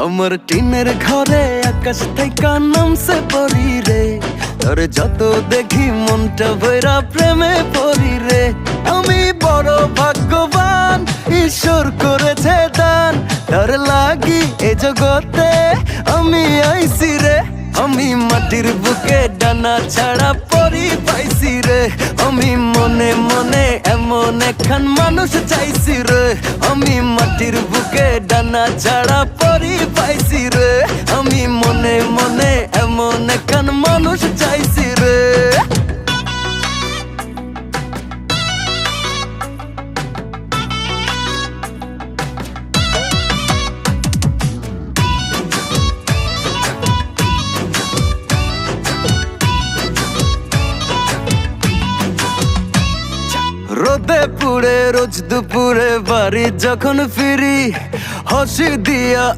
আমার টিনের ঘরে আকাশ থেকে নামছে পরি রে, তোর যত দেখি মনটা ভৈরা প্রেমে পড়ি রে। আমি বড় ভাগ্যবান, ঈশ্বর করেছে দান, তোর লাগি এ জগতে আমি আইছি রে। আমি মাটির বুকে ডানা ছাড়া পরি পাইছি রে, আমি মনে মনে এমন একখান মানুষ চাইছি রে। আমি মাটির বুকে ডানা ছাড়া পরি পাইছি রে, আমি মনে মনে এমন একখান মানুষ চাইছি রে। রোদে পুড়ে রোজ দুপুরে বাড়ি যখন ফিরি, হাসি দিয়া